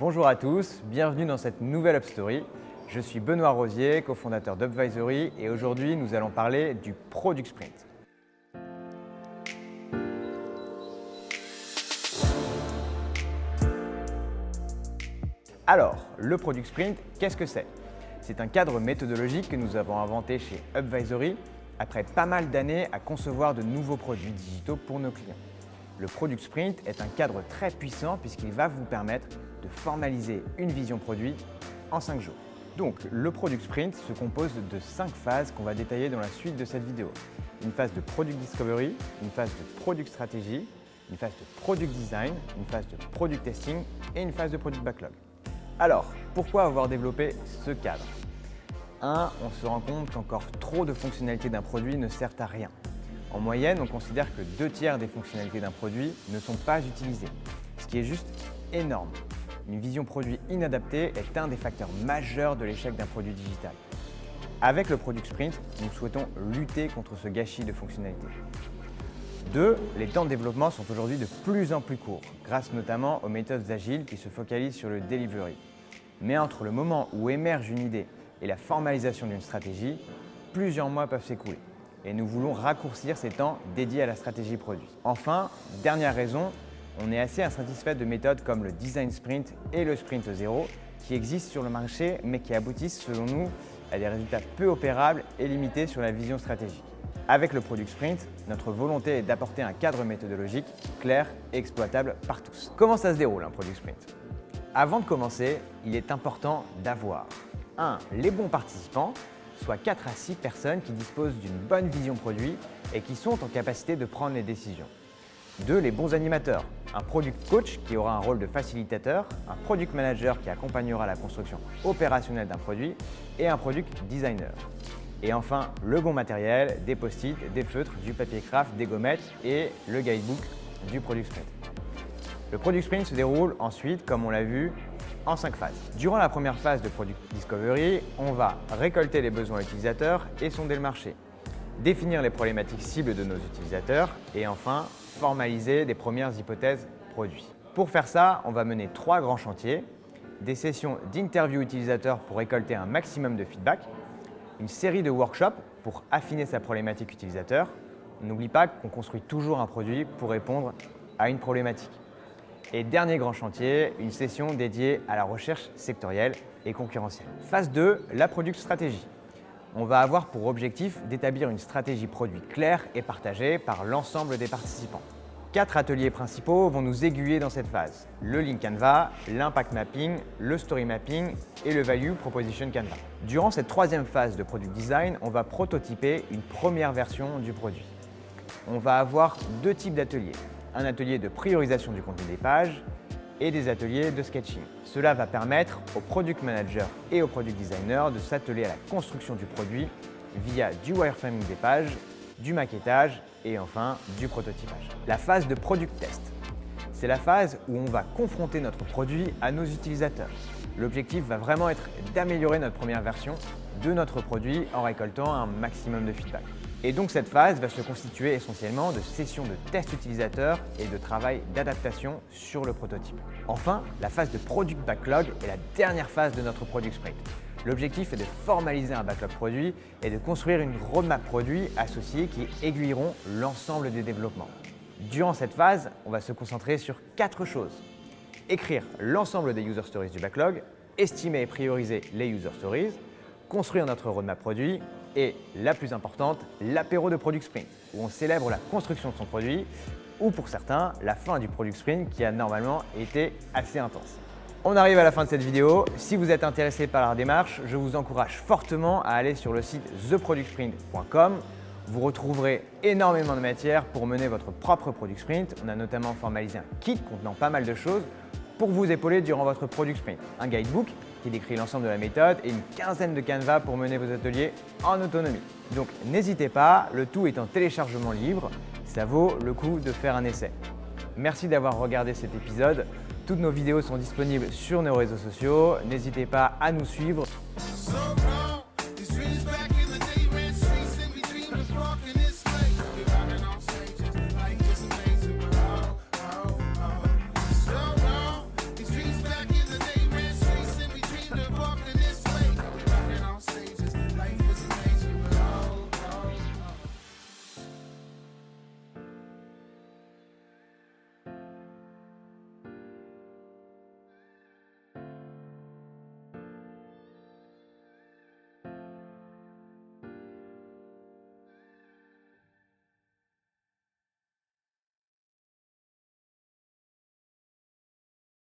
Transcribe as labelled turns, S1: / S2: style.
S1: Bonjour à tous, bienvenue dans cette nouvelle UpStory. Je suis Benoît Rosier, cofondateur d'Upvisory et aujourd'hui nous allons parler du Product Sprint. Alors, le Product Sprint, qu'est-ce que c'est? C'est un cadre méthodologique que nous avons inventé chez Upvisory après pas mal d'années à concevoir de nouveaux produits digitaux pour nos clients. Le Product Sprint est un cadre très puissant puisqu'il va vous permettre de formaliser une vision produit en 5 jours. Donc, le Product Sprint se compose de 5 phases qu'on va détailler dans la suite de cette vidéo. Une phase de Product Discovery, une phase de Product Strategy, une phase de Product Design, une phase de Product Testing et une phase de Product Backlog. Alors, pourquoi avoir développé ce cadre? 1. On se rend compte qu'encore trop de fonctionnalités d'un produit ne servent à rien. En moyenne, on considère que 2/3 des fonctionnalités d'un produit ne sont pas utilisées, ce qui est juste énorme. Une vision produit inadaptée est un des facteurs majeurs de l'échec d'un produit digital. Avec le Product Sprint, nous souhaitons lutter contre ce gâchis de fonctionnalités. 2. Les temps de développement sont aujourd'hui de plus en plus courts, grâce notamment aux méthodes agiles qui se focalisent sur le delivery. Mais entre le moment où émerge une idée et la formalisation d'une stratégie, plusieurs mois peuvent s'écouler. Et nous voulons raccourcir ces temps dédiés à la stratégie produit. Enfin, dernière raison, on est assez insatisfait de méthodes comme le Design Sprint et le Sprint 0 qui existent sur le marché mais qui aboutissent selon nous à des résultats peu opérables et limités sur la vision stratégique. Avec le Product Sprint, notre volonté est d'apporter un cadre méthodologique clair et exploitable par tous. Comment ça se déroule un Product Sprint? Avant de commencer, il est important d'avoir 1. Les bons participants, soit 4 à 6 personnes qui disposent d'une bonne vision produit et qui sont en capacité de prendre les décisions. 2. Les bons animateurs, un product coach qui aura un rôle de facilitateur, un product manager qui accompagnera la construction opérationnelle d'un produit et un product designer. Et enfin, le bon matériel, des post-it, des feutres, du papier craft, des gommettes et le guidebook du Product Sprint. Le Product Sprint se déroule ensuite, comme on l'a vu, en 5 phases. Durant la première phase de Product Discovery, on va récolter les besoins utilisateurs et sonder le marché, définir les problématiques cibles de nos utilisateurs et enfin, formaliser des premières hypothèses produits. Pour faire ça, on va mener 3 grands chantiers, des sessions d'interview utilisateurs pour récolter un maximum de feedback, une série de workshops pour affiner sa problématique utilisateur. N'oublie pas qu'on construit toujours un produit pour répondre à une problématique. Et dernier grand chantier, une session dédiée à la recherche sectorielle et concurrentielle. Phase 2, la Product Strategy. On va avoir pour objectif d'établir une stratégie produit claire et partagée par l'ensemble des participants. 4 ateliers principaux vont nous aiguiller dans cette phase. Le Link Canva, l'Impact Mapping, le Story Mapping et le Value Proposition Canva. Durant cette 3e phase de Product Design, on va prototyper une première version du produit. On va avoir 2 types d'ateliers. Un atelier de priorisation du contenu des pages et des ateliers de sketching. Cela va permettre aux product managers et aux product designers de s'atteler à la construction du produit via du wireframing des pages, du maquettage et enfin du prototypage. La phase de product test. C'est la phase où on va confronter notre produit à nos utilisateurs. L'objectif va vraiment être d'améliorer notre première version de notre produit en récoltant un maximum de feedback. Et donc cette phase va se constituer essentiellement de sessions de test utilisateur et de travail d'adaptation sur le prototype. Enfin, la phase de Product Backlog est la dernière phase de notre Product Sprint. L'objectif est de formaliser un backlog produit et de construire une roadmap produit associée qui aiguilleront l'ensemble des développements. Durant cette phase, on va se concentrer sur 4 choses. Écrire l'ensemble des user stories du backlog, estimer et prioriser les user stories, construire notre roadmap produit et, la plus importante, l'apéro de Product Sprint, où on célèbre la construction de son produit ou pour certains, la fin du Product Sprint qui a normalement été assez intense. On arrive à la fin de cette vidéo. Si vous êtes intéressé par la démarche, je vous encourage fortement à aller sur le site theproductsprint.com. Vous retrouverez énormément de matière pour mener votre propre Product Sprint. On a notamment formalisé un kit contenant pas mal de choses pour vous épauler durant votre Product Sprint. Un guidebook qui décrit l'ensemble de la méthode et une quinzaine de canevas pour mener vos ateliers en autonomie. Donc n'hésitez pas, le tout est en téléchargement libre, ça vaut le coup de faire un essai. Merci d'avoir regardé cet épisode. Toutes nos vidéos sont disponibles sur nos réseaux sociaux. N'hésitez pas à nous suivre